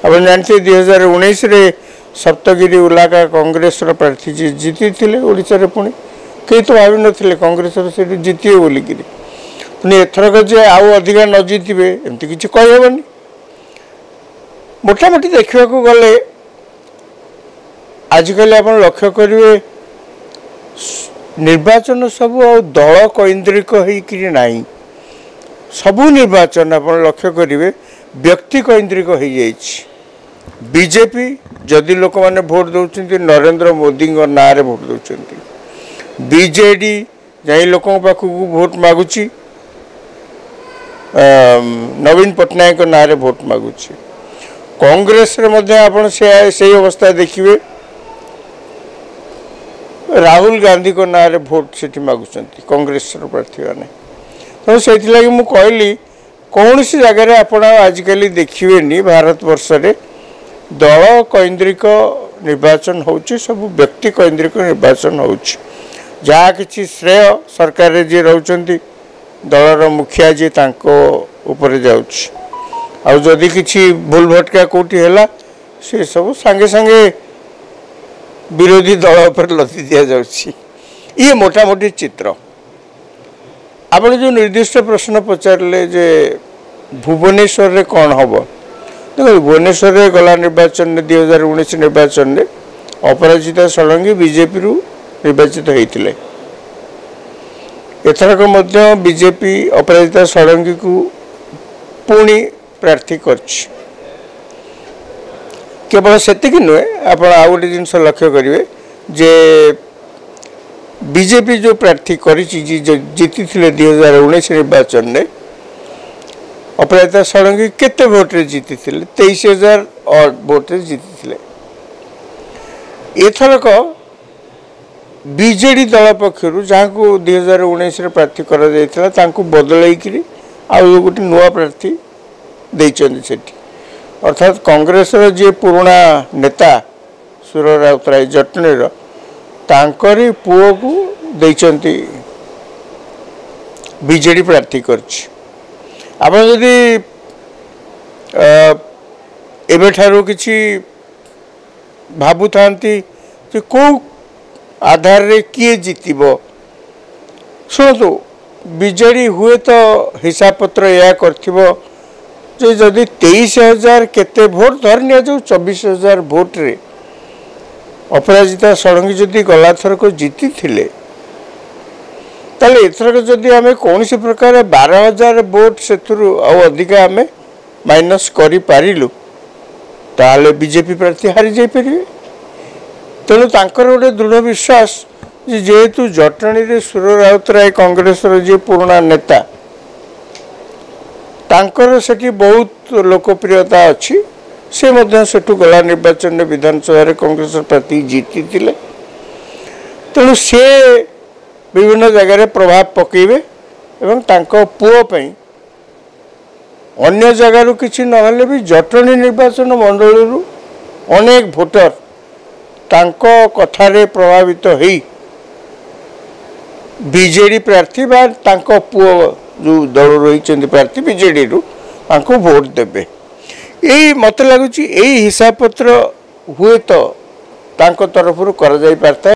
आप जानते 2019 सप्तगिरी उलाका कांग्रेस प्रार्थी जी जीति ओडिशा पुणी कई तो भाव नी कांग्रेस से जीतिए बोलिकी पुणी एथरक जे आउ अधिका न जीतबे एमती किसी कहबनी मोटामोटी देखा गले आजिकल आप लक्ष्य करेंगे निर्वाचन सब दल कैन्द्रिक होना सबू निर्वाचन आप लक्ष्य करेंगे व्यक्ति कैन्द्रिक हो बीजेपी जदि लोक मैंने भोट दौरान नरेंद्र मोदी ना भोट दौरान बीजेडी जाई लोक पाखक भोट मागुची नवीन पट्टनायक ना भोट मागुची कांग्रेस से अवस्था देखिए राहुल गांधी को ना भोट से मागुंट कांग्रेस प्रार्थी मैंने तो से मुझे कहली कौन सी जगह आप आजिकल देखिए भारत वर्ष में दल कैन्द्रिक निर्वाचन हो सब व्यक्ति कैन्द्रिक निर्वाचन हो जहाँ कि श्रेय सरकार जी रोचंती दलर मुखिया जी ऊपर जादी किसी भूल भटका कौटी है से सब सांगे सांगे विरोधी दल पर लदी दि जाऊँगी ये मोटामोटी चित्र आप जो निर्दिष्ट प्रश्न पचारे जे भुवनेश्वर रे कौन हम देखो भुवनेश्वर रे गला निर्वाचन 2019 निर्वाचन में अपराजिता षडंगी बीजेपी रु निर्वाचित होते एथरक बीजेपी अपराजिता षडंगी को पुणी प्रार्थी कर केवल सेति नुहे आप गोटे जिनस लक्ष्य करेंगे जे बीजेपी जो प्रार्थी कर जीति 2019 निर्वाचन में अपराजिता षडंगी केते भोट रे जीति 23,000 और भोट रे जीति एथरक बीजेडी दल पक्षर जहाँ को 2019 प्रार्थी कर बदल गोटे नुआ प्रार्थी देती अर्थात कांग्रेस जी पुराना नेता सुर राउतराय जटणीर तांकरी पुओ को देती बीजेडी प्रार्थी कर एबेठारू किछि भाबु थांती जे को आधार रे किए जीतबो शुणु बीजेडी हुए तो हिसाब पत्र या करथिबो जे जदि 23,000 केते भोट धर निया जो 24,000 भोट रे अपराजिता षडंगी जदि गला थरक जीति थिले ताले एथरक जदि आमे कौन सी प्रकार 12,000 भोट से अधिका आमे माइनस करि पारिलु ताले बीजेपी प्रार्थी हारी जाई परिवे तेणु तांकर गोटे दृढ़ विश्वास जेहेतु जटणी रे सुर राउतराय कांग्रेस जी पुराना नेता तांकर सेठी बहुत लोकप्रियता अच्छी से मध्य सेठू गला निर्वाचन में विधानसभा कांग्रेस प्रार्थी जीति तेणु से विभिन्न जगह प्रभाव पकेबे एवं तांको पुओ पई अन्य जगार किसी नहले भी जटणी निर्वाचन मंडल अनेक भोटर तांको कथारे प्रभावित होई बीजेडी प्रार्थी बा तांको पुओ जो दल रही प्रार्थी बीजेडी रु तांको वोट देबे यही मत लगुच यही हिसाब पत्र हुए तो तांको तरफ कर जाई पारता।